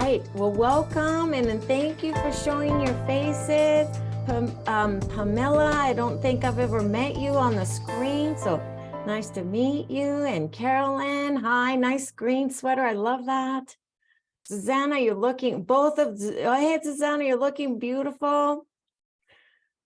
right. Well, welcome and thank you for showing your faces. Pamela, I don't think I've ever met you on the screen, so nice to meet you. And Carolyn, hi, nice green sweater. I love that. Susanna, you're looking, hey, Susanna, you're looking beautiful.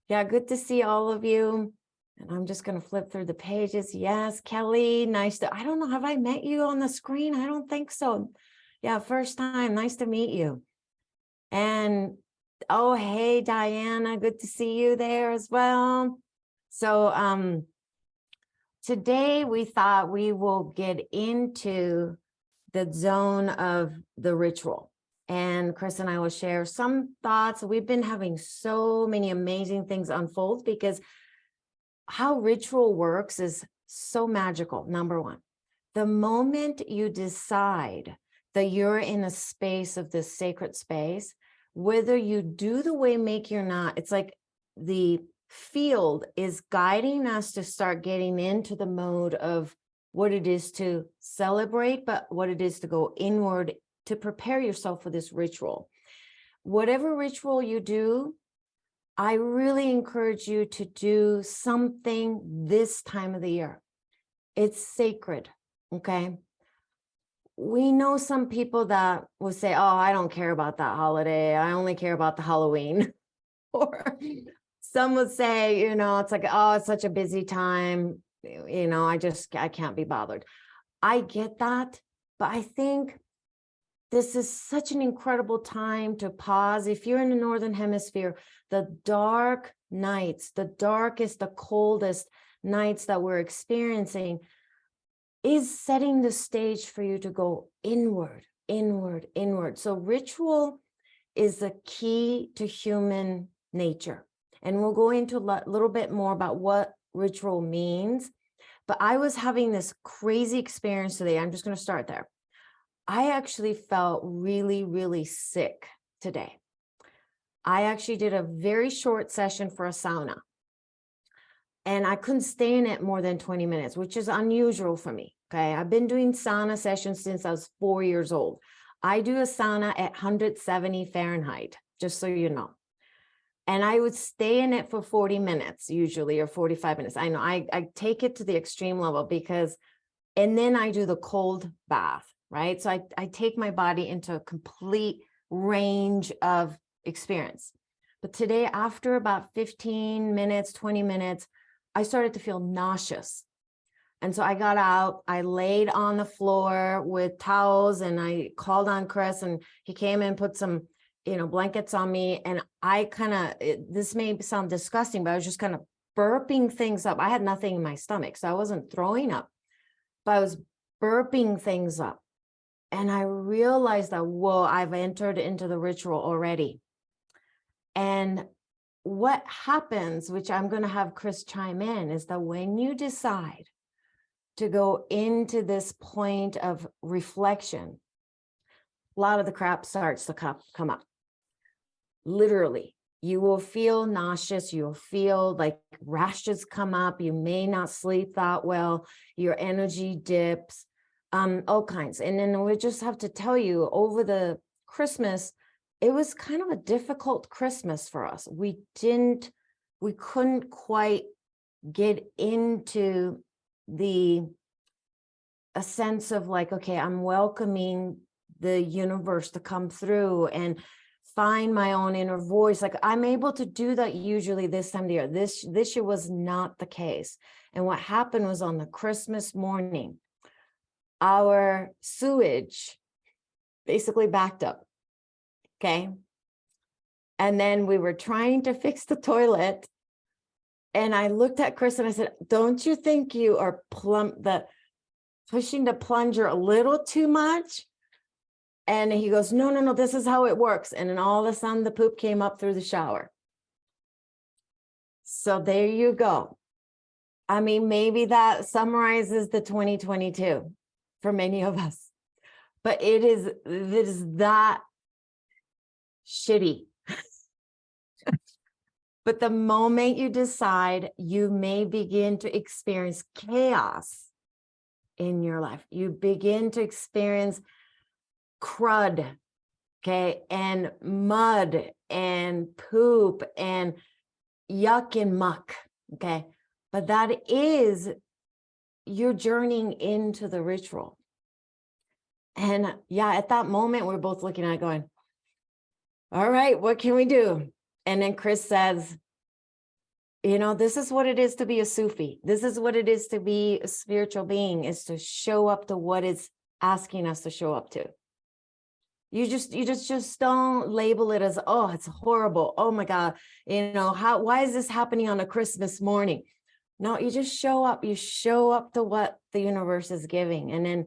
Yeah, good to see all of you. And I'm just going to flip through the pages. Yes, Kelly, I don't know, have I met you on the screen? I don't think so. Yeah, first time. Nice to meet you. And oh, hey, Diana, good to see you there as well. So today we thought we will get into the zone of the ritual. And Chris and I will share some thoughts. We've been having so many amazing things unfold because how ritual works is so magical. Number one, the moment you decide that you're in a space of this sacred space, whether you do the way make or not, it's like the field is guiding us to start getting into the mode of what it is to celebrate, but what it is to go inward to prepare yourself for this ritual. Whatever ritual you do, I really encourage you to do something this time of the year. It's sacred, okay? We know some people that will say, oh, I don't care about that holiday. I only care about the Halloween. Or some would say, it's like, oh, it's such a busy time. I can't be bothered. I get that, but I think this is such an incredible time to pause. If you're in the Northern Hemisphere, the dark nights, the darkest, the coldest nights that we're experiencing is setting the stage for you to go inward, inward, inward. So ritual is the key to human nature. And we'll go into a little bit more about what ritual means. But I was having this crazy experience today. I'm just going to start there. I actually felt really, really sick today. I actually did a very short session for a sauna. And I couldn't stay in it more than 20 minutes, which is unusual for me. Okay. I've been doing sauna sessions since I was 4 years old. I do a sauna at 170 Fahrenheit, just so you know. And I would stay in it for 40 minutes usually, or 45 minutes. I know I take it to the extreme level and then I do the cold bath, right? So I take my body into a complete range of experience. But today, after about 15 minutes, 20 minutes, I started to feel nauseous. And so I got out, I laid on the floor with towels and I called on Chris and he came and put some, blankets on me. And this may sound disgusting, but I was just kind of burping things up. I had nothing in my stomach, so I wasn't throwing up, but I was burping things up. And I realized that, whoa, I've entered into the ritual already. And what happens, which I'm going to have Chris chime in, is that when you decide to go into this point of reflection, a lot of the crap starts to come up. Literally, you will feel nauseous. You'll feel like rashes come up. You may not sleep that well. Your energy dips, all kinds. And then we just have to tell you, over the Christmas, it was kind of a difficult Christmas for us. We couldn't quite get into a sense of like, okay, I'm welcoming the universe to come through and find my own inner voice. Like I'm able to do that usually this time of the year. This year was not the case. And what happened was on the Christmas morning, our sewage basically backed up. Okay. And then we were trying to fix the toilet. And I looked at Chris and I said, don't you think you are pushing the plunger a little too much? And he goes, no, this is how it works. And then all of a sudden the poop came up through the shower. So there you go. I mean, maybe that summarizes the 2022 for many of us, but it is that shitty. But the moment you decide, you may begin to experience chaos in your life. You begin to experience crud okay, and mud and poop and yuck and muck, okay? But that is, you're journeying into the ritual. And yeah, at that moment, we're both looking at it going, all right, what can we do? And then Chris says, you know, this is what it is to be a Sufi. This is what it is to be a spiritual being, is to show up to what it's asking us to show up to. You just don't label it as, oh, it's horrible. Oh my God, you know, why is this happening on a Christmas morning? No, you just show up. You show up to what the universe is giving. And then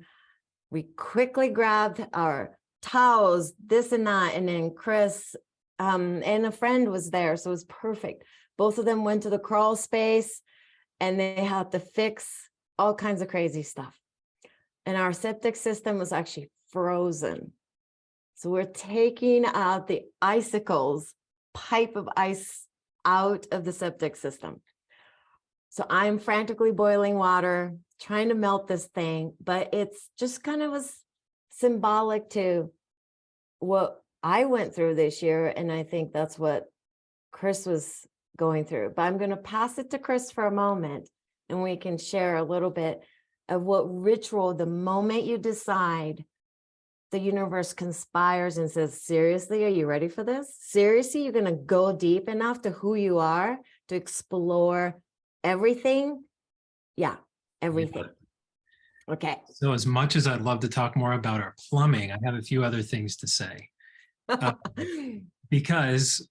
we quickly grabbed our towels, this and that. And then Chris and a friend was there. So it was perfect. Both of them went to the crawl space and they had to fix all kinds of crazy stuff. And our septic system was actually frozen. So we're taking out the icicles, pipe of ice out of the septic system. So I'm frantically boiling water, trying to melt this thing, but it's just kind of was symbolic to what I went through this year. And I think that's what Chris was going through. But I'm going to pass it to Chris for a moment, and we can share a little bit of what ritual, the moment you decide, the universe conspires and says, seriously, are you ready for this? Seriously, you're going to go deep enough to who you are to explore everything? Yeah, everything. Yeah. Okay. So as much as I'd love to talk more about our plumbing, I have a few other things to say. Because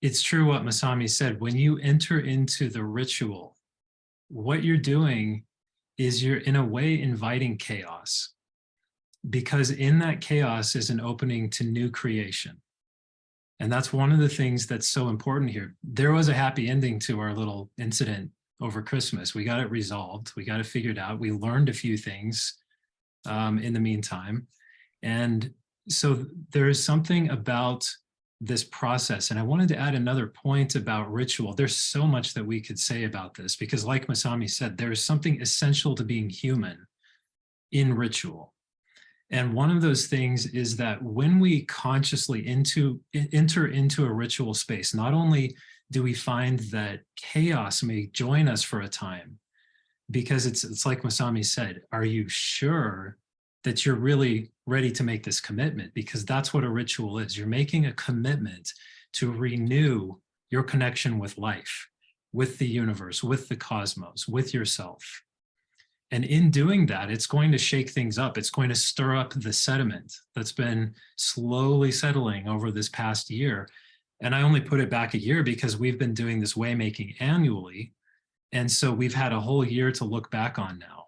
it's true what Masami said, when you enter into the ritual, what you're doing is you're in a way inviting chaos. Because in that chaos is an opening to new creation. And that's one of the things that's so important here. There was a happy ending to our little incident over Christmas. We got it resolved. We got it figured out. We learned a few things in the meantime. And so there is something about this process. And I wanted to add another point about ritual. There's so much that we could say about this, because like Masami said, there is something essential to being human in ritual. And one of those things is that when we consciously enter into a ritual space, not only do we find that chaos may join us for a time, because it's like Masami said, are you sure that you're really ready to make this commitment? Because that's what a ritual is. You're making a commitment to renew your connection with life, with the universe, with the cosmos, with yourself. And in doing that, it's going to shake things up. It's going to stir up the sediment that's been slowly settling over this past year. And I only put it back a year because we've been doing this waymaking annually. And so we've had a whole year to look back on now.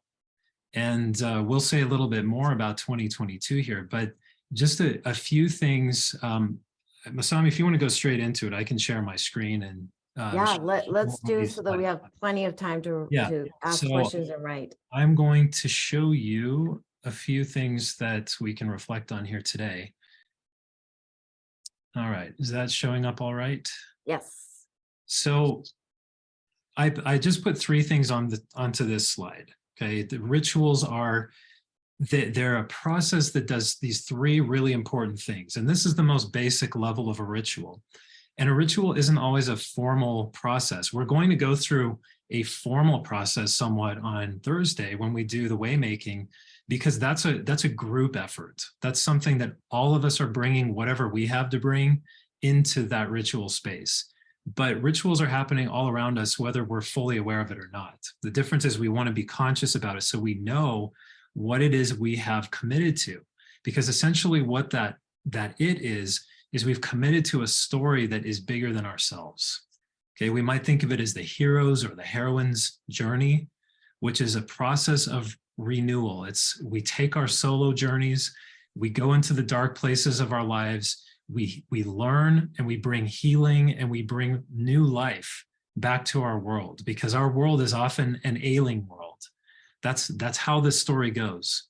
And we'll say a little bit more about 2022 here, but just a few things. Masami, if you want to go straight into it, I can share my screen and yeah, let's do so that we have plenty of time to ask questions and write. I'm going to show you a few things that we can reflect on here today. All right, is that showing up all right? Yes. So I just put three things onto this slide. Okay, the rituals are, they're a process that does these three really important things. And this is the most basic level of a ritual. And a ritual isn't always a formal process. We're going to go through a formal process somewhat on Thursday when we do the waymaking, because that's a group effort. That's something that all of us are bringing whatever we have to bring into that ritual space. But rituals are happening all around us, whether we're fully aware of it or not. The difference is we want to be conscious about it so we know what it is we have committed to. Because essentially what that it is we've committed to a story that is bigger than ourselves. Okay, we might think of it as the hero's or the heroine's journey, which is a process of renewal. We take our solo journeys, we go into the dark places of our lives, we learn and we bring healing and we bring new life back to our world, because our world is often an ailing world. That's how this story goes.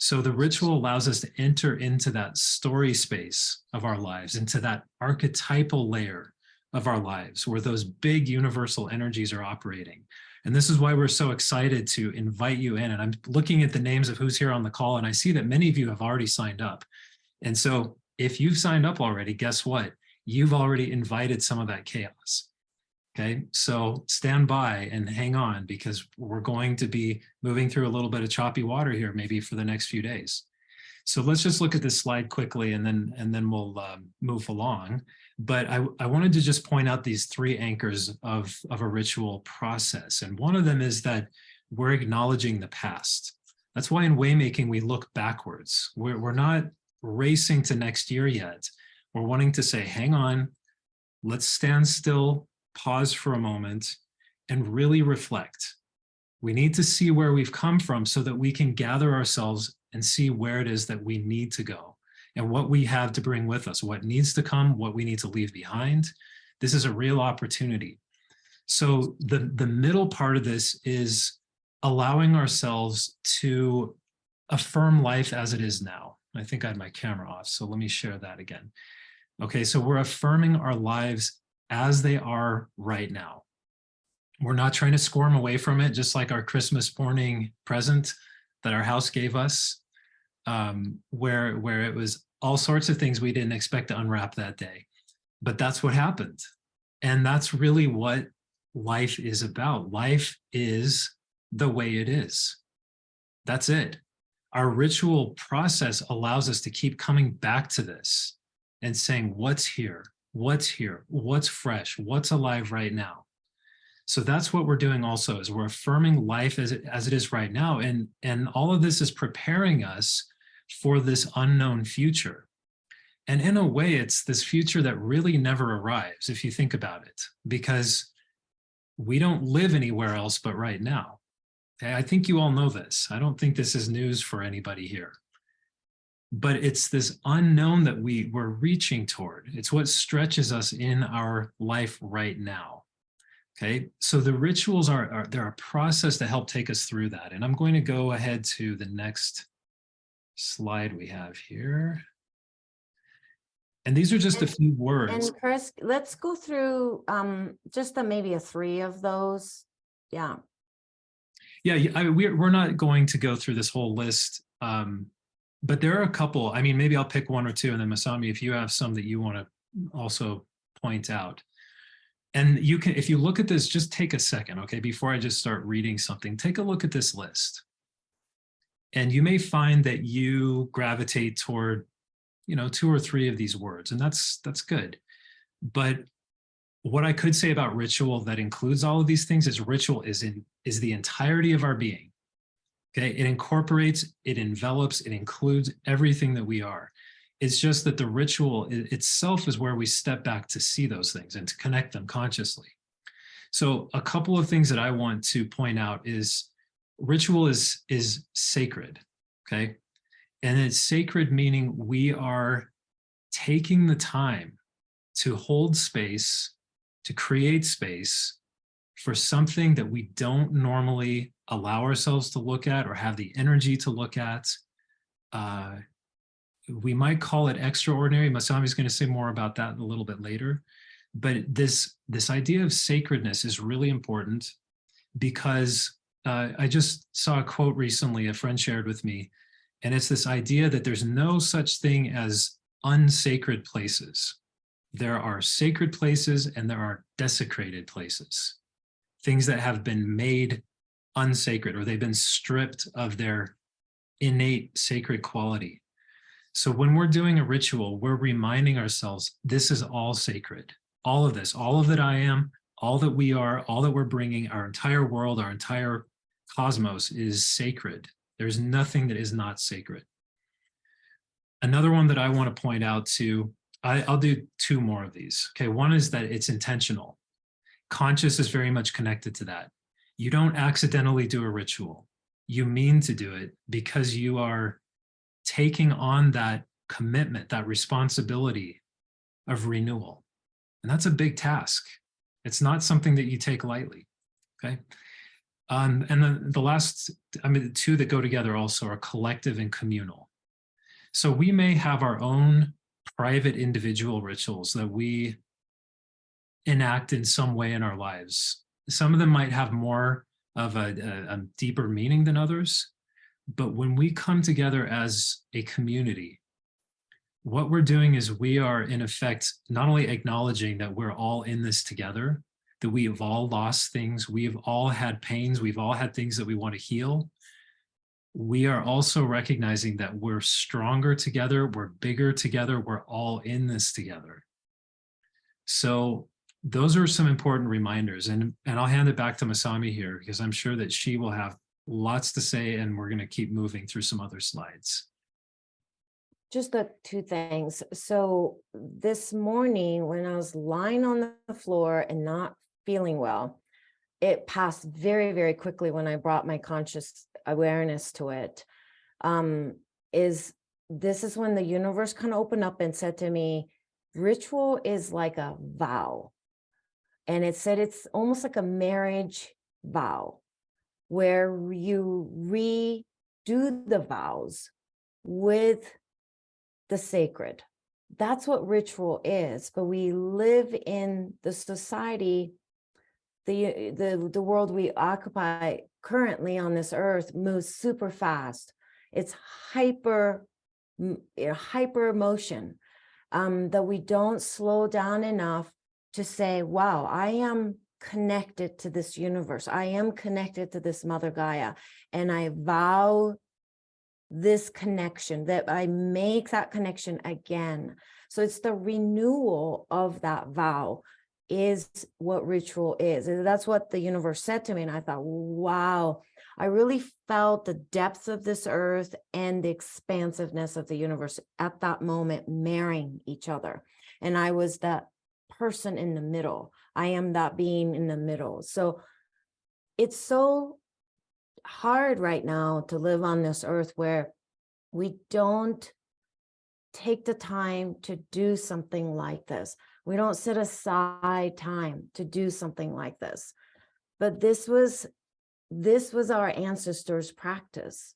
So the ritual allows us to enter into that story space of our lives, into that archetypal layer of our lives where those big universal energies are operating. And this is why we're so excited to invite you in. And I'm looking at the names of who's here on the call, and I see that many of you have already signed up. And so if you've signed up already, guess what? You've already invited some of that chaos. Okay, so stand by and hang on, because we're going to be moving through a little bit of choppy water here, maybe for the next few days. So let's just look at this slide quickly, and then we'll move along. But I wanted to just point out these three anchors of a ritual process. And one of them is that we're acknowledging the past. That's why in waymaking, we look backwards. We're not racing to next year yet. We're wanting to say, hang on, let's stand still, pause for a moment, and really reflect. We need to see where we've come from so that we can gather ourselves and see where it is that we need to go and what we have to bring with us, what needs to come, what we need to leave behind. This is a real opportunity. So the middle part of this is allowing ourselves to affirm life as it is now. I think I had my camera off, so let me share that again. Okay, so we're affirming our lives as they are right now. We're not trying to squirm away from it, just like our Christmas morning present that our house gave us, where it was all sorts of things we didn't expect to unwrap that day. But that's what happened. And that's really what life is about. Life is the way it is. That's it. Our ritual process allows us to keep coming back to this and saying, what's here? What's here? What's fresh? What's alive right now? So that's what we're doing also, is we're affirming life as it is right now. And all of this is preparing us for this unknown future. And in a way, it's this future that really never arrives, if you think about it, because we don't live anywhere else but right now. Okay? I think you all know this. I don't think this is news for anybody here. But it's this unknown that we're reaching toward. It's what stretches us in our life right now. Okay, so the rituals they're a process to help take us through that. And I'm going to go ahead to the next slide we have here. And these are just a few words. And Chris, let's go through just maybe three of those. Yeah. Yeah, we're not going to go through this whole list, but there are a couple. I mean, maybe I'll pick one or two, and then Masami, if you have some that you want to also point out. And you can, if you look at this, just take a second, okay, before I just start reading something, take a look at this list. And you may find that you gravitate toward, two or three of these words, and that's good. But what I could say about ritual that includes all of these things is ritual is the entirety of our being. Okay, it incorporates, it envelops, it includes everything that we are. It's just that the ritual itself is where we step back to see those things and to connect them consciously. So a couple of things that I want to point out is ritual is sacred, okay? And it's sacred meaning we are taking the time to hold space, to create space for something that we don't normally allow ourselves to look at or have the energy to look at. We might call it extraordinary. Masami's going to say more about that a little bit later. But this idea of sacredness is really important because I just saw a quote recently a friend shared with me, and it's this idea that there's no such thing as unsacred places. There are sacred places and there are desecrated places, things that have been made unsacred or they've been stripped of their innate sacred quality. So when we're doing a ritual, we're reminding ourselves, this is all sacred. All of this, all of that I am, all that we are, all that we're bringing, our entire world, our entire cosmos is sacred. There's nothing that is not sacred. Another one that I want to point out too, I'll do two more of these. Okay, one is that it's intentional. Conscious is very much connected to that. You don't accidentally do a ritual. You mean to do it because you are taking on that commitment, that responsibility of renewal. And that's a big task. It's not something that you take lightly, okay? And then the last, the two that go together also are collective and communal. So we may have our own private individual rituals that we enact in some way in our lives. Some of them might have more of a deeper meaning than others. But when we come together as a community, what we're doing is we are in effect not only acknowledging that we're all in this together, that we have all lost things, we've all had pains, we've all had things that we want to heal. We are also recognizing that we're stronger together, we're bigger together, we're all in this together. So those are some important reminders, and I'll hand it back to Masami here because I'm sure that she will have lots to say, and we're going to keep moving through some other slides. Just the two things. So this morning when I was lying on the floor and not feeling well, it passed very, very quickly when I brought my conscious awareness to it. This is when the universe kind of opened up and said to me, ritual is like a vow. And it said it's almost like a marriage vow where you redo the vows with the sacred. That's what ritual is. But we live in the society, the world we occupy currently on this earth moves super fast. It's hyper emotion, that we don't slow down enough to say, wow, I am connected to this universe. I am connected to this Mother Gaia. And I vow this connection, that I make that connection again. So it's the renewal of that vow is what ritual is. And that's what the universe said to me. And I thought, wow, I really felt the depth of this earth and the expansiveness of the universe at that moment marrying each other. And I was that person in the middle. I am that being in the middle. So it's so hard right now to live on this earth where we don't take the time to do something like this. We don't set aside time to do something like this. But this was our ancestors' practice.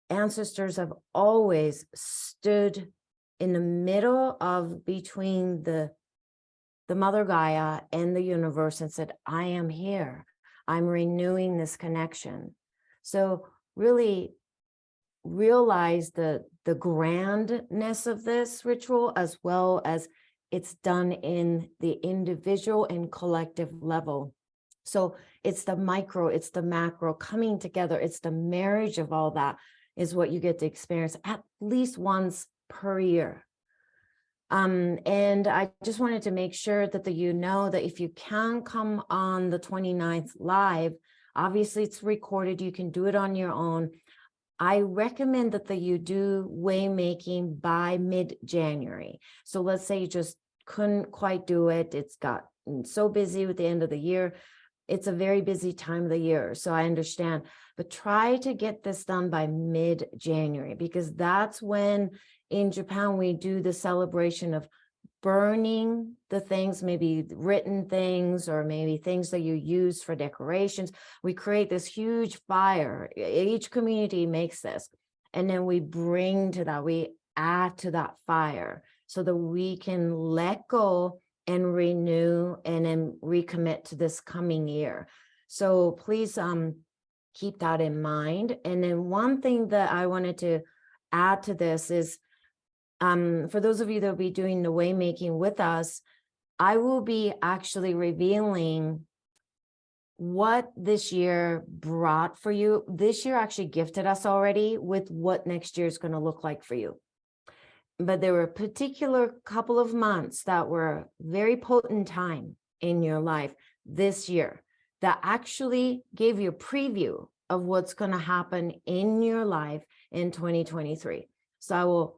Ancestors have always stood in the middle of between the Mother Gaia and the universe and said, I am here. I'm renewing this connection. So really realize the grandness of this ritual, as well as it's done in the individual and collective level. So it's the micro, it's the macro coming together. It's the marriage of all that is what you get to experience at least once per year. And I just wanted to make sure that you know that if you can come on the 29th live, obviously it's recorded, you can do it on your own. I recommend that you do waymaking by mid-January. So let's say you just couldn't quite do it. It's got so busy with the end of the year. It's a very busy time of the year, so I understand. But try to get this done by mid-January, because that's when in Japan we do the celebration of burning the things, maybe written things or maybe things that you use for decorations. We create this huge fire. Each community makes this. And then we bring to that, we add to that fire so that we can let go and renew and then recommit to this coming year. So please keep that in mind. And then one thing that I wanted to add to this is, for those of you that will be doing the waymaking with us, I will be actually revealing what this year brought for you. This year actually gifted us already with what next year is going to look like for you. But there were a particular couple of months that were very potent time in your life this year that actually gave you a preview of what's going to happen in your life in 2023. So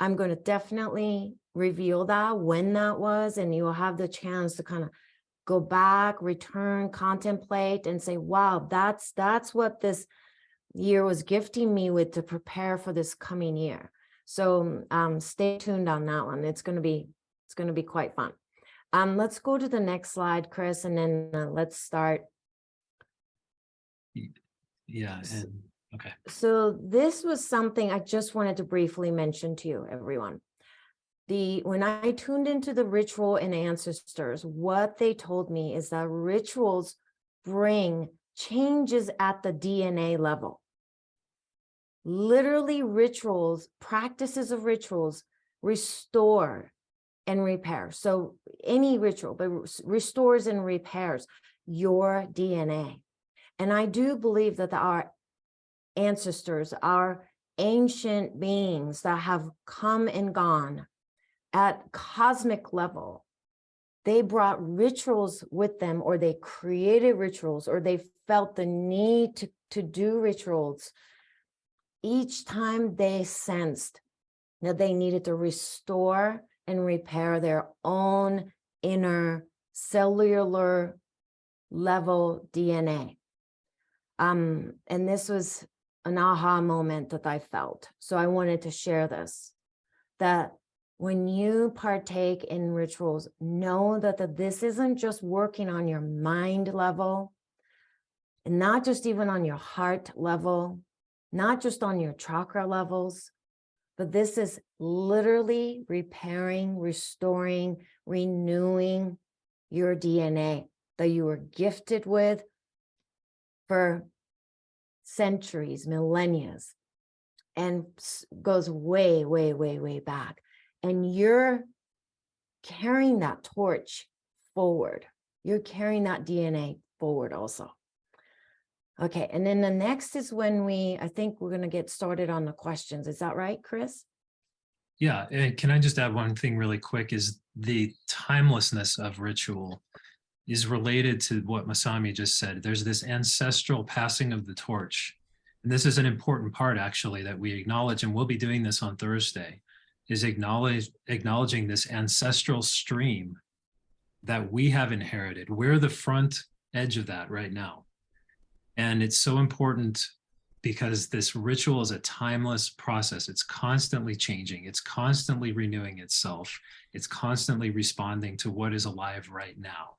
I'm going to definitely reveal that when that was, and you will have the chance to kind of go back, return, contemplate, and say, wow, that's what this year was gifting me with to prepare for this coming year. So stay tuned on that one. It's going to be quite fun. Let's go to the next slide, Chris, and then let's start. Yeah. And okay. So this was something I just wanted to briefly mention to you, everyone. When I tuned into the ritual and ancestors, what they told me is that rituals bring changes at the DNA level. Literally rituals, practices of rituals restore and repair. So any ritual, but restores and repairs your DNA. And I do believe that our ancestors, our ancient beings that have come and gone at cosmic level, they brought rituals with them, or they created rituals, or they felt the need to do rituals each time they sensed that they needed to restore and repair their own inner cellular level DNA. And this was an aha moment that I felt. So I wanted to share this, that when you partake in rituals, know that this isn't just working on your mind level, and not just even on your heart level, not just on your chakra levels, but this is literally repairing, restoring, renewing your DNA that you were gifted with for centuries, millennia, and goes way, way, way, way back. And you're carrying that torch forward. You're carrying that DNA forward also. Okay, and then the next is when I think we're going to get started on the questions. Is that right, Chris? Yeah, and can I just add one thing really quick, is the timelessness of ritual is related to what Masami just said. There's this ancestral passing of the torch. And this is an important part, actually, that we acknowledge, and we'll be doing this on Thursday, is acknowledging this ancestral stream that we have inherited. We're the front edge of that right now. And it's so important because this ritual is a timeless process. It's constantly changing. It's constantly renewing itself. It's constantly responding to what is alive right now.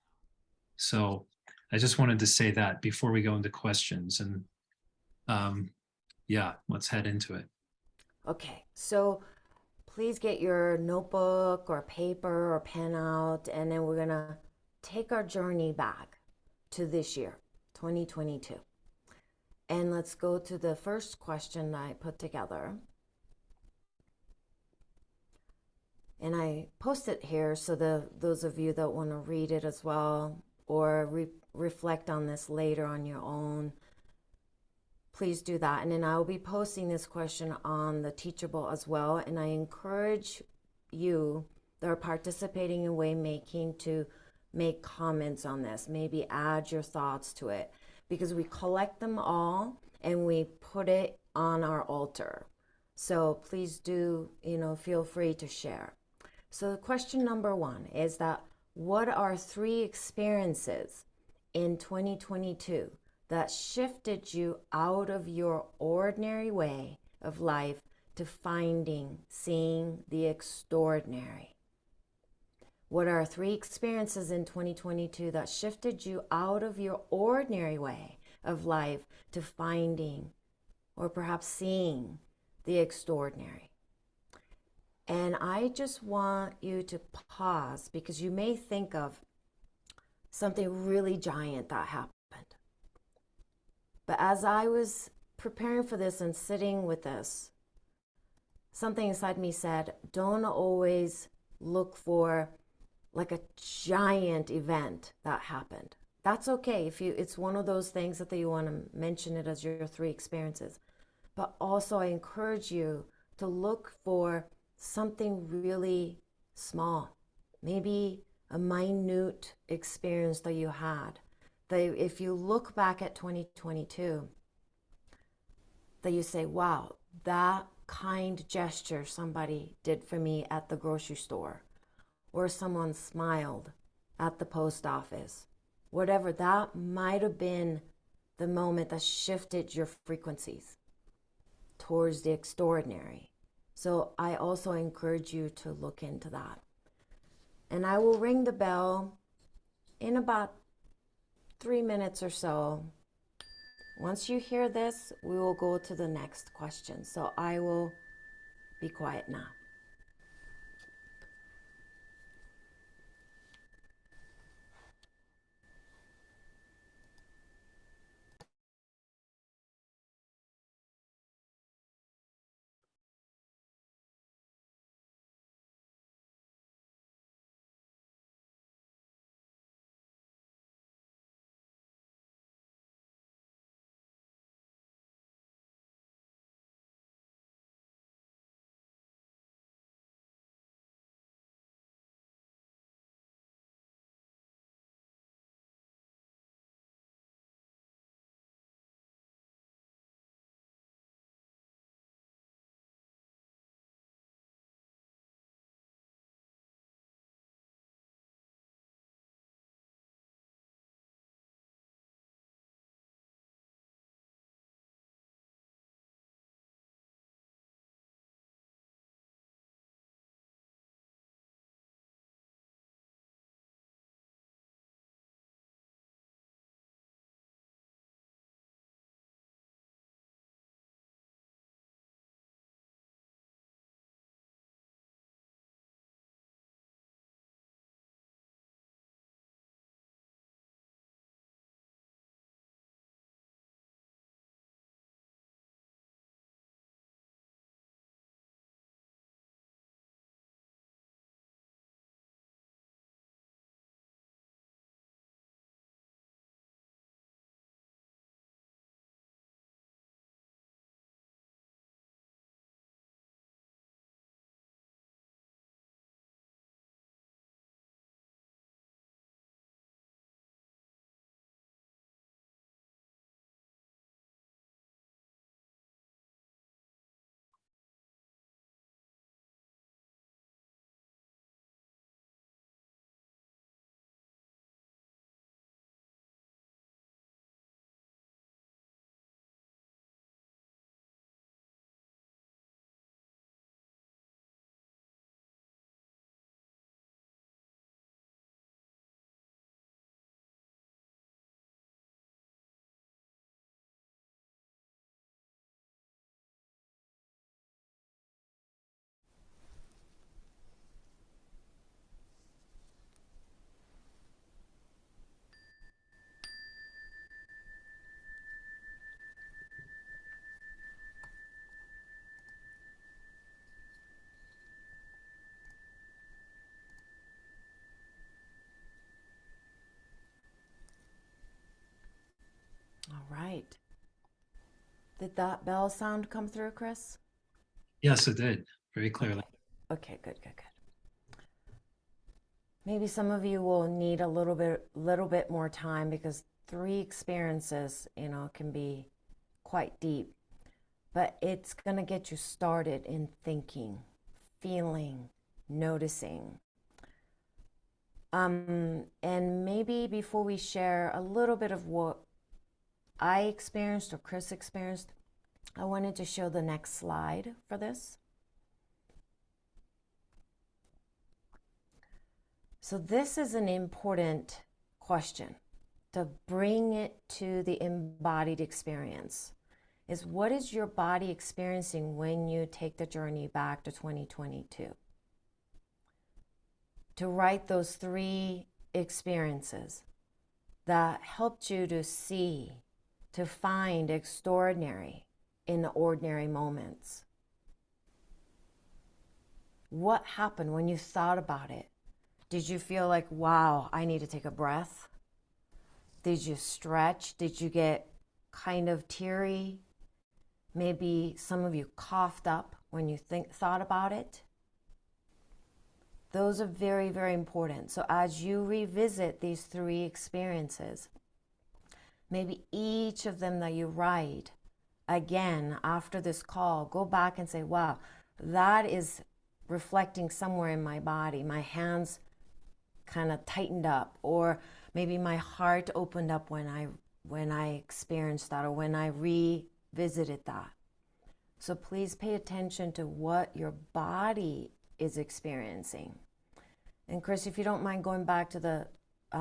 So I just wanted to say that before we go into questions. And yeah, let's head into it. Okay, so please get your notebook or paper or pen out, and then we're gonna take our journey back to this year, 2022. And let's go to the first question I put together. And I post it here so those of you that want to read it as well, or reflect on this later on your own, please do that. And then I'll be posting this question on the Teachable as well. And I encourage you that are participating in Waymaking to make comments on this, maybe add your thoughts to it, because we collect them all and we put it on our altar. So please do, feel free to share. So question number 1 is that, what are 3 experiences in 2022 that shifted you out of your ordinary way of life to seeing the extraordinary? What are 3 experiences in 2022 that shifted you out of your ordinary way of life to finding, or perhaps seeing, the extraordinary? And I just want you to pause, because you may think of something really giant that happened. But as I was preparing for this and sitting with this, something inside me said, don't always look for like a giant event that happened. That's okay if it's one of those things that you want to mention it as your 3 experiences. But also I encourage you to look for something really small, maybe a minute experience that you had, that if you look back at 2022, that you say, wow, that kind gesture somebody did for me at the grocery store, or someone smiled at the post office, whatever, that might have been the moment that shifted your frequencies towards the extraordinary. So I also encourage you to look into that. And I will ring the bell in about 3 minutes or so. Once you hear this, we will go to the next question. So I will be quiet now. Did that bell sound come through, Chris? Yes, it did, very clearly. Okay, good, good, good. Maybe some of you will need a little bit more time because 3 experiences, can be quite deep. But it's going to get you started in thinking, feeling, noticing. And maybe before we share a little bit of what I experienced or Chris experienced, I wanted to show the next slide for this. So this is an important question to bring it to the embodied experience. Is what is your body experiencing when you take the journey back to 2022? To write those 3 experiences that helped you to see, to find extraordinary in the ordinary moments. What happened when you thought about it? Did you feel like, wow, I need to take a breath? Did you stretch? Did you get kind of teary? Maybe some of you coughed up when you thought about it. Those are very, very important. So as you revisit these 3 experiences, maybe each of them that you write, again, after this call, go back and say, wow, that is reflecting somewhere in my body. My hands kind of tightened up, or maybe my heart opened up when I experienced that, or when I revisited that. So please pay attention to what your body is experiencing. And Chris, if you don't mind going back to the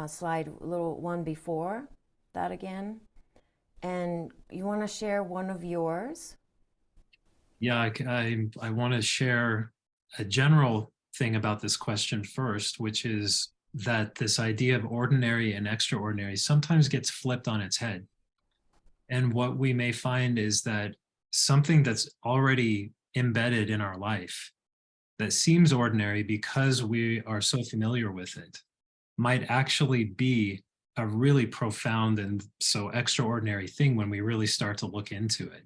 slide, little one before that again, and you want to share one of yours? Yeah, I want to share a general thing about this question first, which is that this idea of ordinary and extraordinary sometimes gets flipped on its head. And what we may find is that something that's already embedded in our life that seems ordinary because we are so familiar with it might actually be a really profound and so extraordinary thing when we really start to look into it.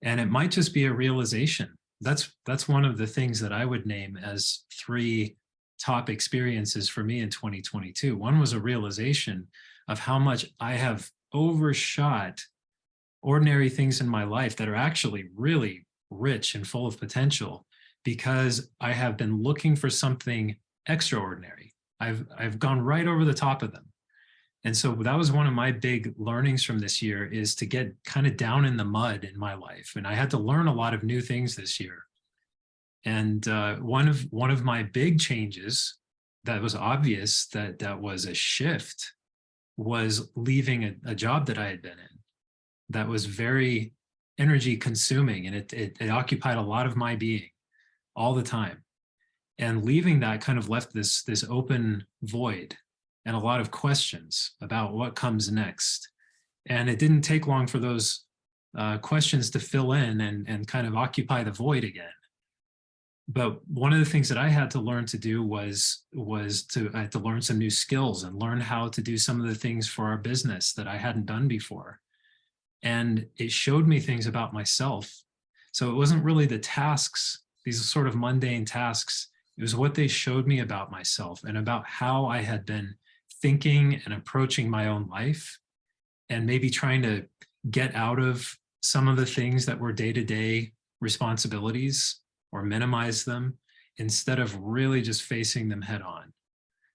And it might just be a realization. That's one of the things that I would name as 3 top experiences for me in 2022. One was a realization of how much I have overshot ordinary things in my life that are actually really rich and full of potential because I have been looking for something extraordinary. I've gone right over the top of them. And so that was one of my big learnings from this year, is to get kind of down in the mud in my life. And I had to learn a lot of new things this year. And one of my big changes that was obvious that was a shift was leaving a job that I had been in that was very energy consuming, and it occupied a lot of my being all the time. And leaving that kind of left this open void and a lot of questions about what comes next. And it didn't take long for those questions to fill in and kind of occupy the void again. But one of the things that I had to learn to do was I had to learn some new skills and learn how to do some of the things for our business that I hadn't done before. And it showed me things about myself. So it wasn't really the tasks, these sort of mundane tasks. It was what they showed me about myself and about how I had been thinking and approaching my own life, and maybe trying to get out of some of the things that were day-to-day responsibilities or minimize them instead of really just facing them head on.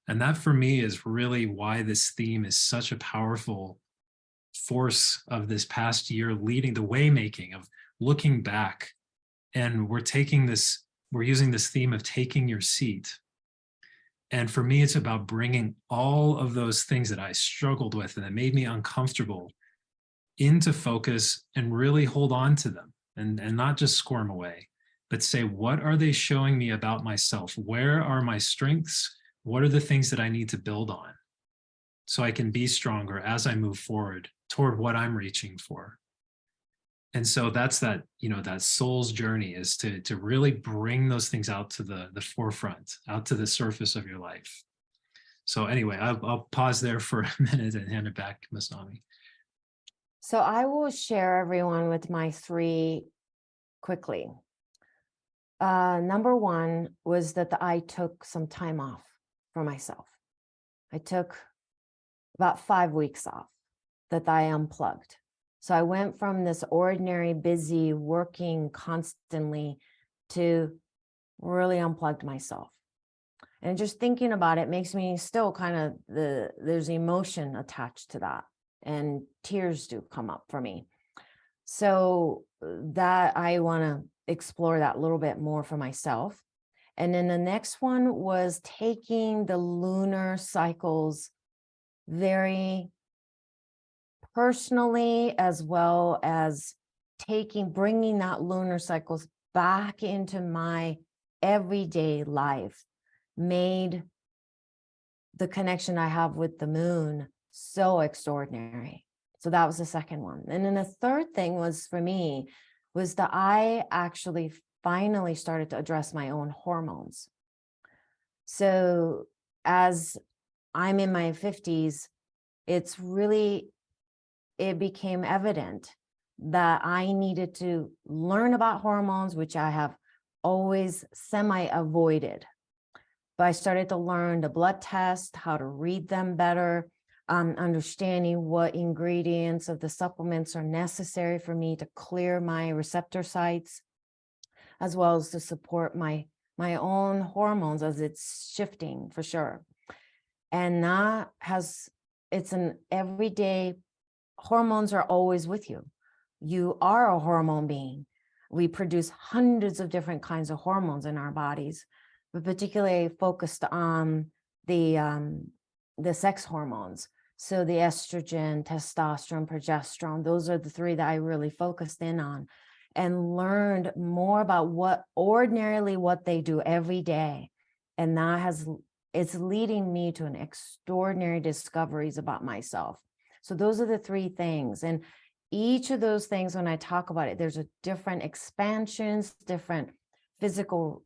And that for me is really why this theme is such a powerful force of this past year, leading the waymaking of looking back. And we're using this theme of taking your seat. And for me, it's about bringing all of those things that I struggled with and that made me uncomfortable into focus and really hold on to them and not just squirm away, but say, what are they showing me about myself? Where are my strengths? What are the things that I need to build on so I can be stronger as I move forward toward what I'm reaching for? And so that's that soul's journey, is to really bring those things out to the forefront, out to the surface of your life. So anyway, I'll pause there for a minute and hand it back, Masami. So I will share everyone with my three quickly. Number one was that I took some time off for myself. I took about 5 weeks off, that I unplugged. So I went from this ordinary, busy, working constantly to really unplugged myself. And just thinking about it makes me still kind of there's emotion attached to that. And tears do come up for me. So that I want to explore that a little bit more for myself. And then the next one was taking the lunar cycles very personally, as well as bringing that lunar cycles back into my everyday life, made the connection I have with the moon so extraordinary. So that was the second one. And then the third thing was for me was that I actually finally started to address my own hormones. So as I'm in my 50s, it became evident that I needed to learn about hormones, which I have always semi-avoided. But I started to learn the blood test, how to read them better, understanding what ingredients of the supplements are necessary for me to clear my receptor sites, as well as to support my own hormones as it's shifting for sure. And it's an everyday, hormones are always with you. You are a hormone being. We produce hundreds of different kinds of hormones in our bodies, but particularly focused on the sex hormones. So the estrogen, testosterone, progesterone, those are the three that I really focused in on and learned more about what they do every day. And it's leading me to an extraordinary discoveries about myself. So those are the three things. And each of those things, when I talk about it, there's a different expansions, different physical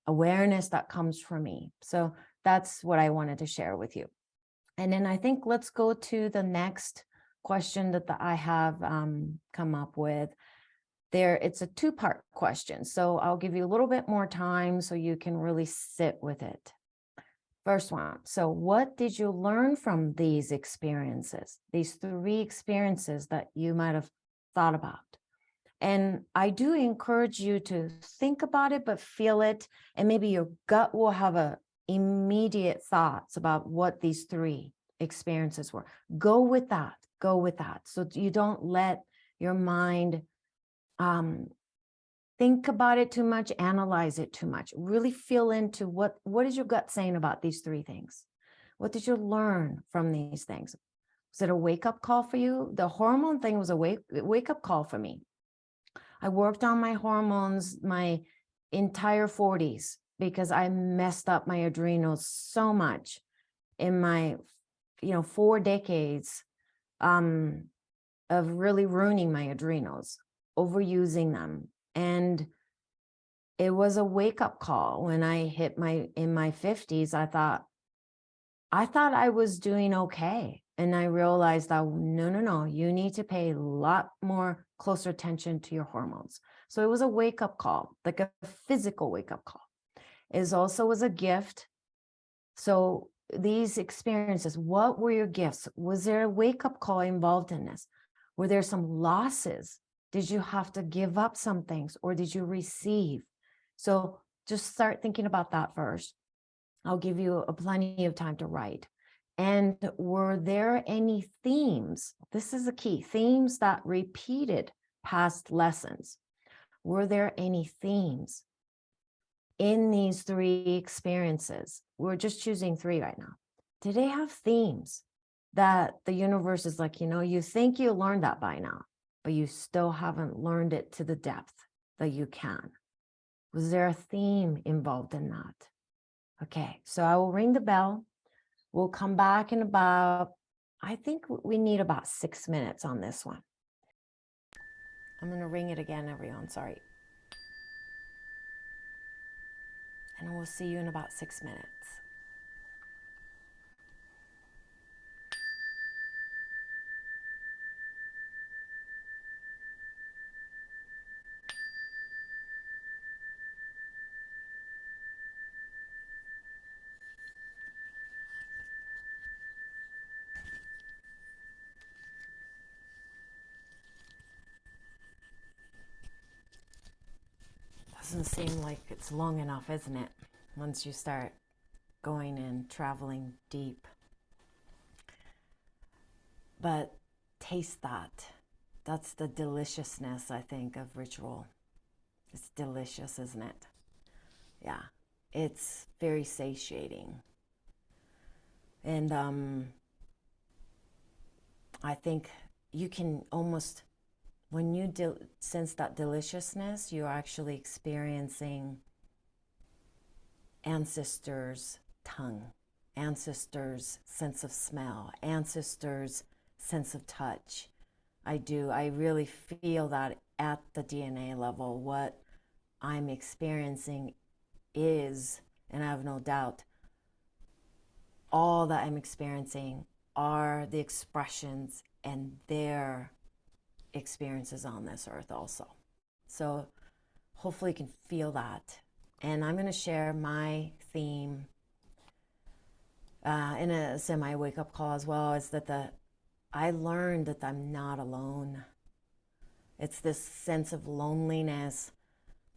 awareness that comes from me. So that's what I wanted to share with you. And then I think let's go to the next question that I have come up with. It's a two-part question. So I'll give you a little bit more time so you can really sit with it. First one. So what did you learn from these experiences, these three experiences that you might have thought about? And I do encourage you to think about it, but feel it. And maybe your gut will have immediate thoughts about what these three experiences were. Go with that. Go with that. So you don't let your mind think about it too much, analyze it too much. Really feel into what is your gut saying about these three things? What did you learn from these things? Was it a wake-up call for you? The hormone thing was a wake-up call for me. I worked on my hormones my entire 40s because I messed up my adrenals so much in my 4 decades of really ruining my adrenals, overusing them. And it was a wake-up call when I hit in my 50s. I thought I was doing okay. And I realized that no, you need to pay a lot more closer attention to your hormones. So it was a wake-up call, like a physical wake-up call. It also was a gift. So these experiences, what were your gifts? Was there a wake-up call involved in this? Were there some losses? Did you have to give up some things, or did you receive? So just start thinking about that first. I'll give you plenty of time to write. And were there any themes? This is a key. Themes that repeated past lessons. Were there any themes in these three experiences? We're just choosing 3 right now. Did they have themes that the universe is like, you think you learned that by now, but you still haven't learned it to the depth that you can? Was there a theme involved in that? Okay, so I will ring the bell. We'll come back in I think we need about 6 minutes on this one. I'm going to ring it again, everyone. Sorry. And we'll see you in about 6 minutes. doesn't seem like it's long enough, isn't it? Once you start going and traveling deep. But taste that. That's the deliciousness, I think, of ritual. It's delicious, isn't it? Yeah, it's very satiating. And I think you can almost, when you sense that deliciousness, you're actually experiencing ancestors' tongue, ancestors' sense of smell, ancestors' sense of touch. I do. I really feel that at the DNA level, what I'm experiencing is, and I have no doubt, all that I'm experiencing are the expressions and their experiences on this earth also. So hopefully you can feel that. And I'm going to share my theme in a semi wake-up call as well, is that I learned that I'm not alone. It's this sense of loneliness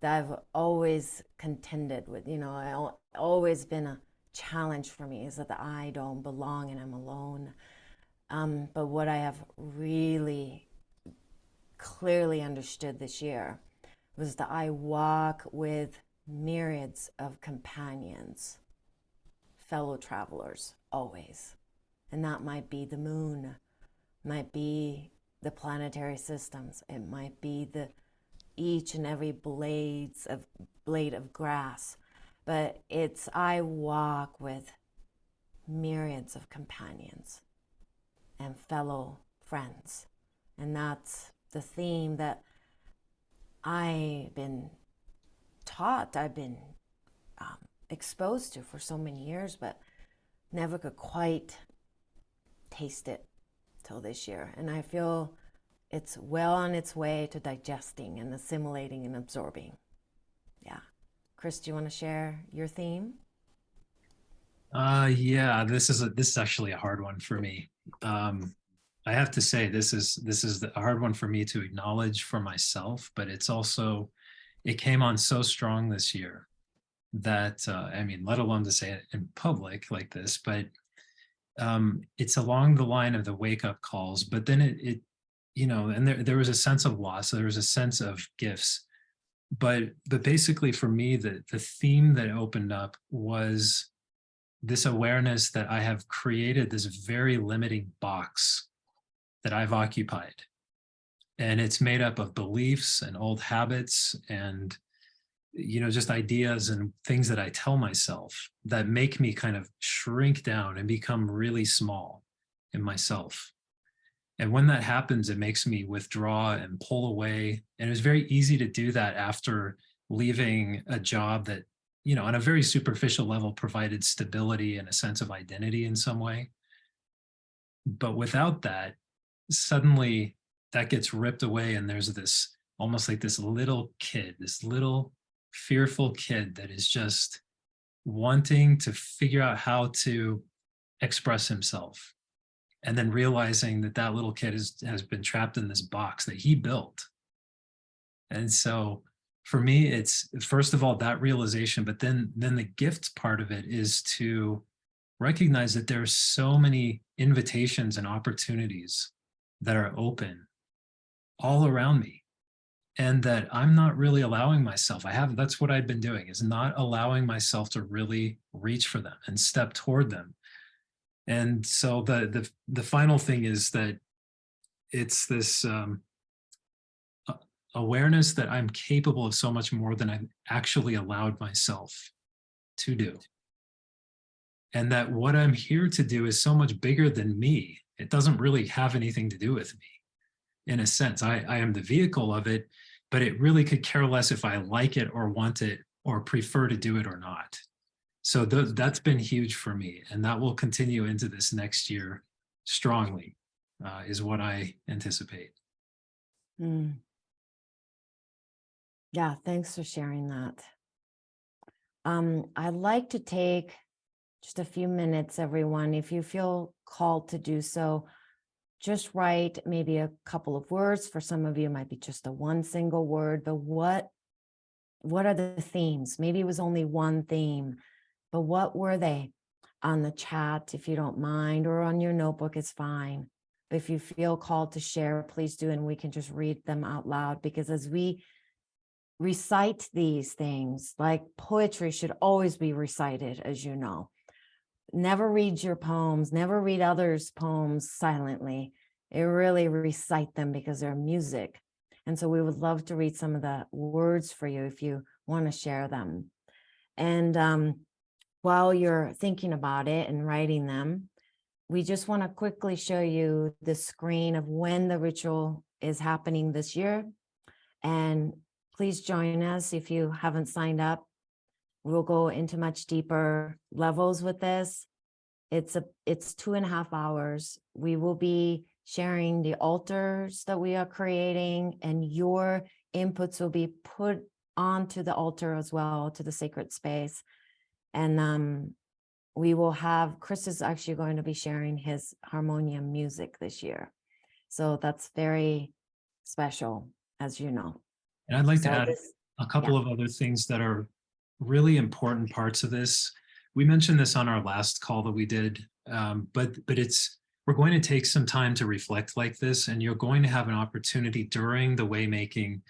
that I've always contended with. You know, always been a challenge for me, is that I don't belong and I'm alone. But what I have really clearly understood this year was that I walk with myriads of companions, fellow travelers, always. And that might be the moon, might be the planetary systems, it might be each and every blade of grass, but I walk with myriads of companions and fellow friends. And that's the theme that I've been taught, I've been exposed to for so many years, but never could quite taste it till this year. And I feel it's well on its way to digesting and assimilating and absorbing. Yeah. Chris, do you want to share your theme? Yeah, this is actually a hard one for me. I have to say this is a hard one for me to acknowledge for myself, but it came on so strong this year that I mean, let alone to say it in public like this, but it's along the line of the wake up calls. But then it you know, and there was a sense of loss, there was a sense of gifts, but basically for me, the theme that opened up was this awareness that I have created this very limiting box that I've occupied. And it's made up of beliefs and old habits and, you know, just ideas and things that I tell myself that make me kind of shrink down and become really small in myself. And when that happens, it makes me withdraw and pull away. And it was very easy to do that after leaving a job that, you know, on a very superficial level provided stability and a sense of identity in some way. But without that, suddenly that gets ripped away, and there's this almost like this little kid, this little fearful kid that is just wanting to figure out how to express himself, and then realizing that that little kid has been trapped in this box that he built. And so for me, it's first of all that realization, but then the gifts part of it is to recognize that there's so many invitations and opportunities that are open all around me, and that I'm not really allowing myself. That's what I've been doing, is not allowing myself to really reach for them and step toward them. And so the final thing is that it's this awareness that I'm capable of so much more than I've actually allowed myself to do. And that what I'm here to do is so much bigger than me. It doesn't really have anything to do with me. In a sense, I am the vehicle of it, but it really could care less if I like it or want it or prefer to do it or not. So that's been huge for me, and that will continue into this next year strongly, is what I anticipate. Yeah, thanks for sharing that. I'd like to take just a few minutes, everyone, if you feel called to do so. Just write maybe a couple of words. For some of you, it might be just one single word, but what what are the themes? Maybe it was only one theme, but what were they? On the chat, if you don't mind, or on your notebook, it's fine. But if you feel called to share, please do, and we can just read them out loud, because as we recite these things, like poetry should always be recited, as you know. Never read your poems, never read others' poems silently. You really recite them because they're music. And so we would love to read some of the words for you if you want to share them. And while you're thinking about it and writing them, we just want to quickly show you the screen of when the ritual is happening this year. And please join us if you haven't signed up. We'll go into much deeper levels with this. It's 2.5 hours. We will be sharing the altars that we are creating, and your inputs will be put onto the altar as well, to the sacred space. And we will have, Chris is actually going to be sharing his harmonium music this year. So that's very special, as you know. And I'd like So to add this, a couple of other things that are really important parts of this. We mentioned this on our last call that we did, but we're going to take some time to reflect like this, and you're going to have an opportunity during the waymaking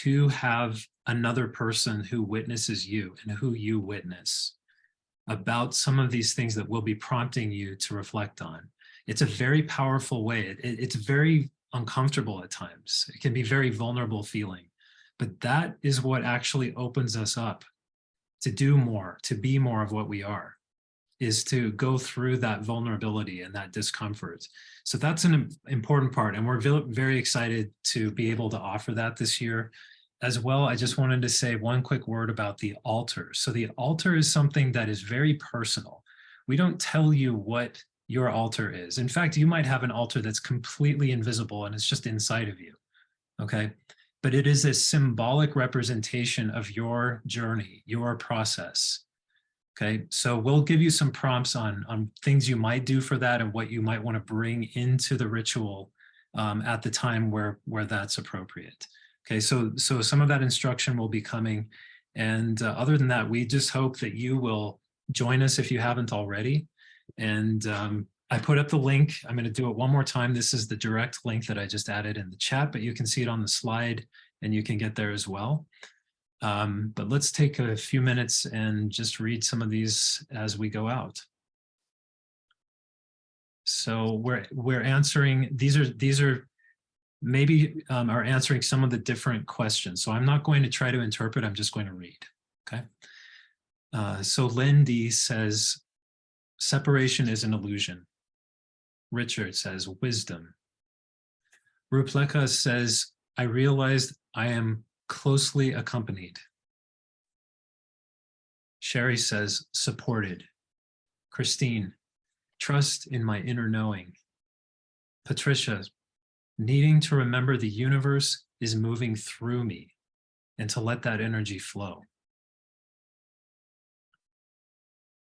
to have another person who witnesses you and who you witness about some of these things that we'll be prompting you to reflect on. It's a very powerful way. It's very uncomfortable at times. It can be very vulnerable feeling, but that is what actually opens us up to do more, to be more of what we are, is to go through that vulnerability and that discomfort. So that's an important part. And we're very excited to be able to offer that this year. As well, I just wanted to say one quick word about the altar. So the altar is something that is very personal. We don't tell you what your altar is. In fact, you might have an altar that's completely invisible and it's just inside of you, okay? But it is a symbolic representation of your journey, your process, okay? So we'll give you some prompts on things you might do for that and what you might want to bring into the ritual at the time where that's appropriate. Okay, so some of that instruction will be coming. And other than that, we just hope that you will join us if you haven't already. And I put up the link. I'm going to do it one more time. This is the direct link that I just added in the chat, but you can see it on the slide and you can get there as well. But let's take a few minutes and just read some of these as we go out. So we're answering, these are maybe are answering some of the different questions. So I'm not going to try to interpret, I'm just going to read, okay? So Lynn D says, separation is an illusion. Richard says, wisdom. Rupleka says, I realized I am closely accompanied. Sherry says, supported. Christine, trust in my inner knowing. Patricia, needing to remember the universe is moving through me and to let that energy flow.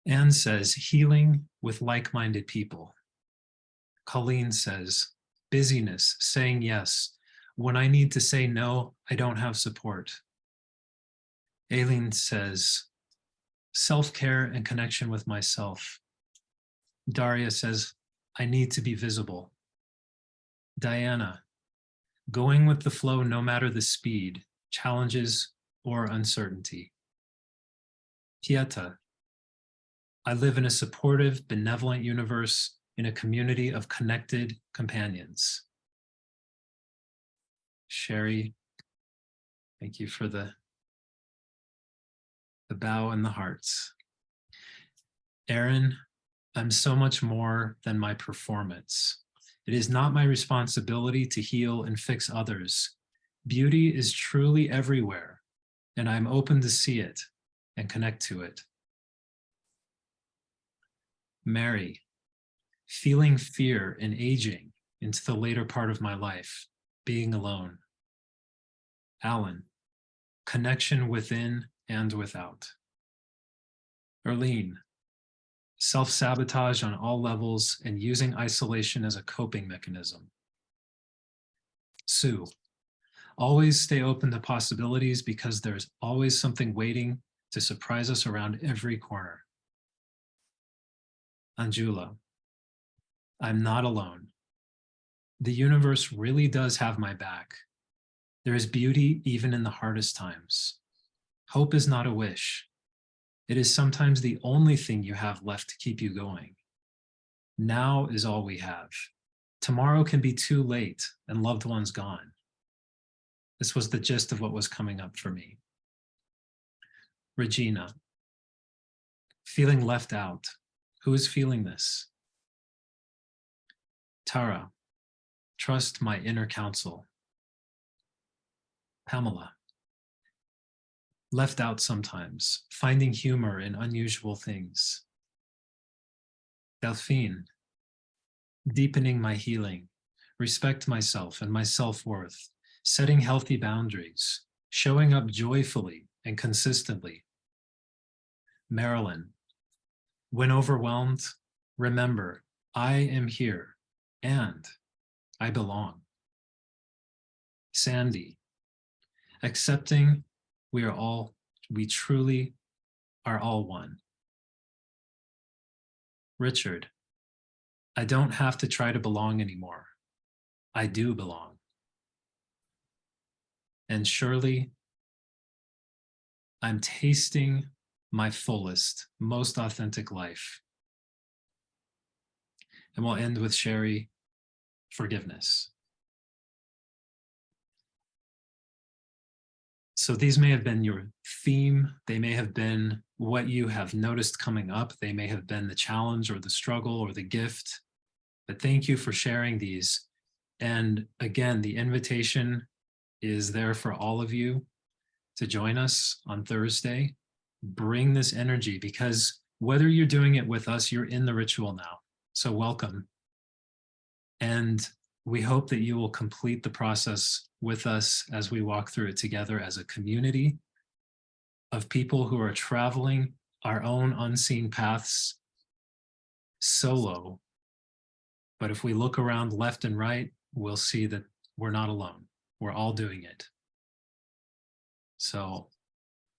Anne says, healing with like-minded people. Colleen says, busyness, saying yes. When I need to say no, I don't have support. Aileen says, self-care and connection with myself. Daria says, I need to be visible. Diana, going with the flow no matter the speed, challenges, or uncertainty. Pieta, I live in a supportive, benevolent universe in a community of connected companions. Sherry, thank you for the bow and the hearts. Aaron, I'm so much more than my performance. It is not my responsibility to heal and fix others. Beauty is truly everywhere, and I'm open to see it and connect to it. Mary, feeling fear and aging into the later part of my life, being alone. Alan, connection within and without. Erlene, self-sabotage on all levels and using isolation as a coping mechanism. Sue, Always stay open to possibilities because there's always something waiting to surprise us around every corner. Anjula, I'm not alone. The universe really does have my back. There is beauty even in the hardest times. Hope is not a wish. It is sometimes the only thing you have left to keep you going. Now is all we have. Tomorrow can be too late and loved ones gone. This was the gist of what was coming up for me. Regina, feeling left out. Who is feeling this? Tara, trust my inner counsel. Pamela, left out sometimes, finding humor in unusual things. Delphine, deepening my healing, respect myself and my self-worth, setting healthy boundaries, showing up joyfully and consistently. Marilyn, when overwhelmed, remember, I am here and I belong. Sandy, accepting we truly are all one. Richard, I don't have to try to belong anymore. I do belong. And Shirley, I'm tasting my fullest, most authentic life. And we'll end with Sherry, forgiveness. So these may have been your theme. They may have been what you have noticed coming up. They may have been the challenge or the struggle or the gift. But thank you for sharing these. And again, the invitation is there for all of you to join us on Thursday. Bring this energy, because whether you're doing it with us, you're in the ritual now. So welcome. And we hope that you will complete the process with us as we walk through it together as a community of people who are traveling our own unseen paths solo. But if we look around left and right, we'll see that we're not alone. We're all doing it. So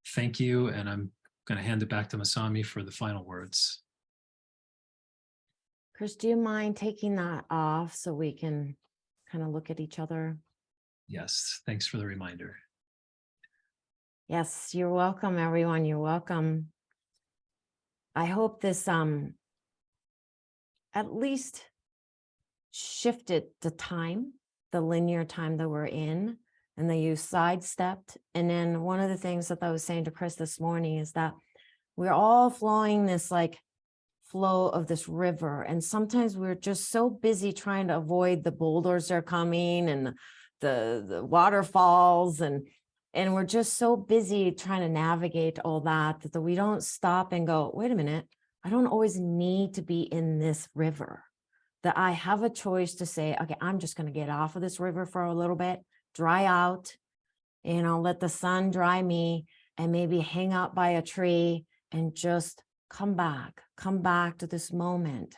thank you. And I'm going to hand it back to Masami for the final words. Chris, do you mind taking that off so we can kind of look at each other? Yes, thanks for the reminder. Yes, you're welcome, everyone. You're welcome. I hope this at least shifted the time, the linear time that we're in, and that you sidestepped. And then one of the things that I was saying to Chris this morning is that we're all flowing this like flow of this river. And sometimes we're just so busy trying to avoid the boulders that are coming and the waterfalls. And we're just so busy trying to navigate all that we don't stop and go, wait a minute, I don't always need to be in this river. That I have a choice to say, okay, I'm just going to get off of this river for a little bit, dry out, let the sun dry me, and maybe hang out by a tree and just come back to this moment.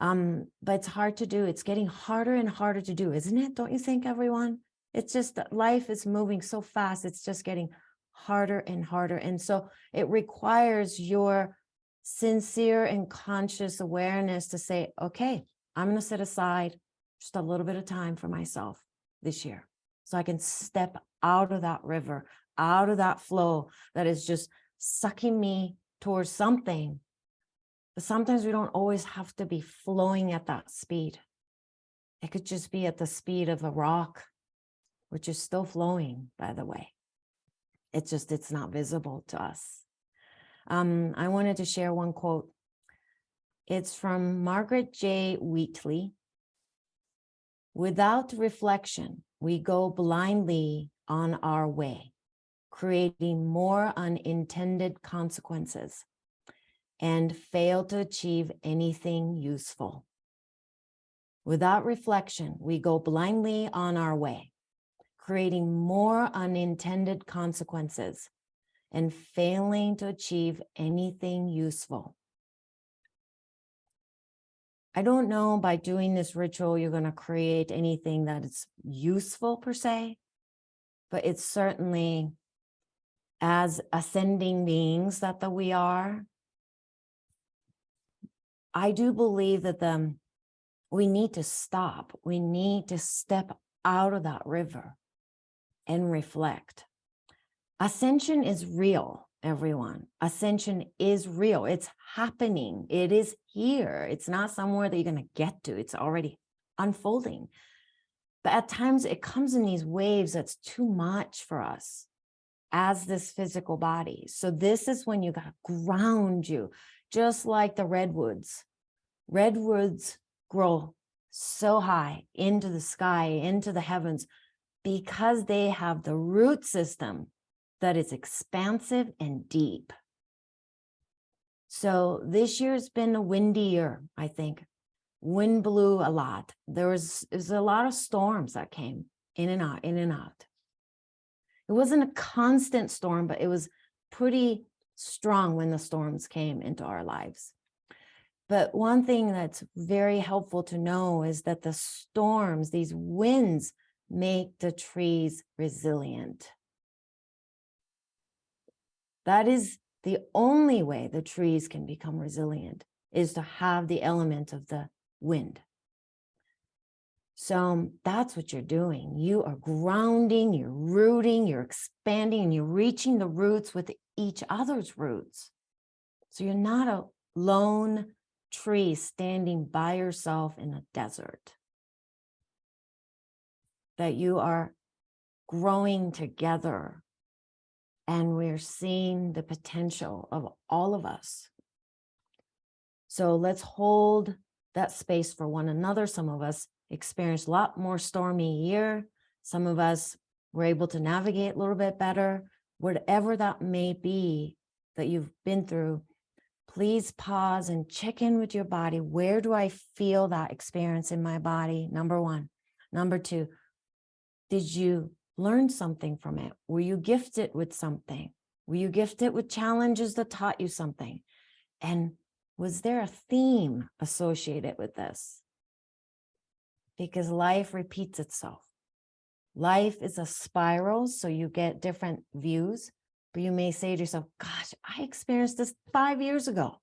But it's hard to do. It's getting harder and harder to do, isn't it? Don't you think, everyone? It's just that life is moving so fast. It's just getting harder and harder. And so it requires your sincere and conscious awareness to say, okay, I'm going to set aside just a little bit of time for myself this year so I can step out of that river, out of that flow that is just sucking me towards something. But sometimes we don't always have to be flowing at that speed. It could just be at the speed of a rock, which is still flowing, by the way. It's not visible to us. I wanted to share one quote. It's from Margaret J. Wheatley. Without reflection, we go blindly on our way, creating more unintended consequences and fail to achieve anything useful. Without reflection, we go blindly on our way, creating more unintended consequences and failing to achieve anything useful. I don't know by doing this ritual, you're going to create anything that is useful per se, but it's certainly, as ascending beings that we are, I do believe that we need to stop. We need to step out of that river and reflect. Ascension is real, everyone. Ascension is real. It's happening. It is here. It's not somewhere that you're going to get to. It's already unfolding. But at times it comes in these waves that's too much for us as this physical body. So this is when you got to ground you, just like the redwoods. Redwoods grow so high into the sky, into the heavens, because they have the root system that is expansive and deep. So this year's been a windy year, I think. Wind blew a lot. There was a lot of storms that came in and out, in and out. It wasn't a constant storm, but it was pretty strong when the storms came into our lives. But one thing that's very helpful to know is that the storms, these winds, make the trees resilient. That is the only way the trees can become resilient, is to have the element of the wind. So that's what you're doing. You are grounding, you're rooting, you're expanding, and you're reaching the roots with each other's roots. So you're not a lone tree standing by yourself in a desert. That you are growing together, and we're seeing the potential of all of us. So let's hold that space for one another. Some of us experienced a lot more stormy year. Some of us were able to navigate a little bit better. Whatever that may be that you've been through, please pause and check in with your body. Where do I feel that experience in my body? Number one. Number two, did you learn something from it? Were you gifted with something? Were you gifted with challenges that taught you something? And was there a theme associated with this? Because life repeats itself. Life is a spiral, so you get different views, but you may say to yourself, gosh, I experienced this 5 years ago.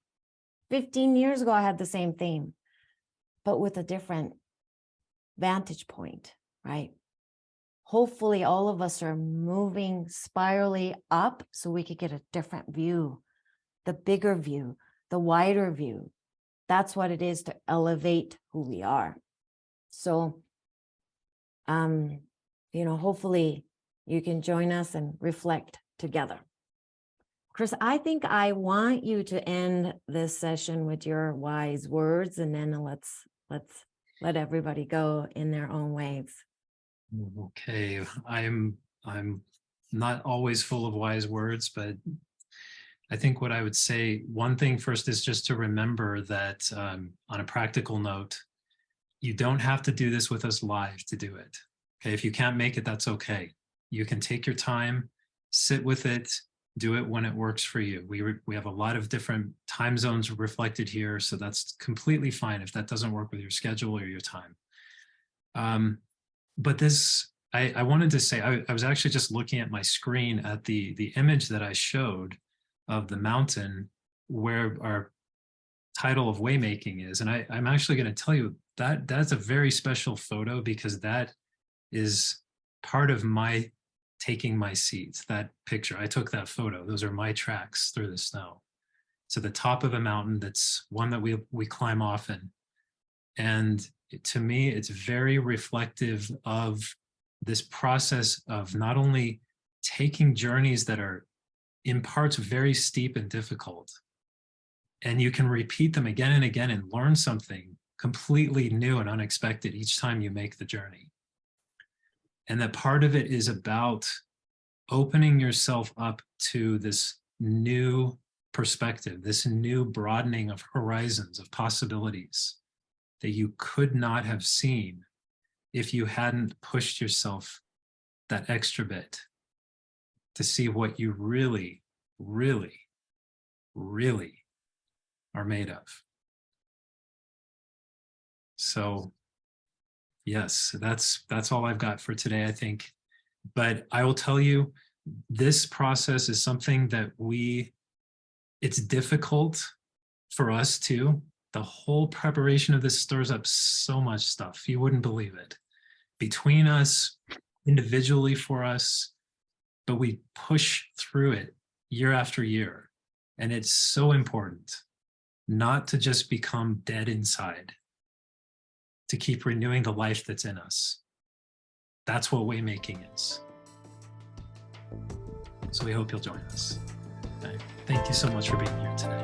15 years ago, I had the same theme, but with a different vantage point, right? Hopefully all of us are moving spirally up so we could get a different view, the bigger view, the wider view. That's what it is to elevate who we are. So, hopefully you can join us and reflect together. Chris, I think I want you to end this session with your wise words, and then let's let everybody go in their own ways. Okay, I'm not always full of wise words, but I think what I would say, one thing first is just to remember that on a practical note, you don't have to do this with us live to do it. Okay, if you can't make it, that's okay. You can take your time, sit with it, do it when it works for you. We have a lot of different time zones reflected here, so that's completely fine if that doesn't work with your schedule or your time. But this, I wanted to say, I was actually just looking at my screen at the image that I showed of the mountain where our title of Waymaking is. And I'm actually going to tell you that that's a very special photo, because that is part of my taking my seats. That picture, I took that photo. Those are my tracks through the snow. So the top of a mountain, that's one that we climb often. And to me, it's very reflective of this process of not only taking journeys that are in parts very steep and difficult, and you can repeat them again and again and learn something completely new and unexpected each time you make the journey. And that part of it is about opening yourself up to this new perspective, this new broadening of horizons, of possibilities that you could not have seen if you hadn't pushed yourself that extra bit to see what you really, really, really are made of. So yes, that's all I've got for today. I think But I will tell you, this process is something that it's difficult for us too. The whole preparation of this stirs up so much stuff. You wouldn't believe it. Between us, individually for us, but we push through it year after year. And it's so important not to just become dead inside, to keep renewing the life that's in us. That's what waymaking is. So we hope you'll join us. Okay. Thank you so much for being here today.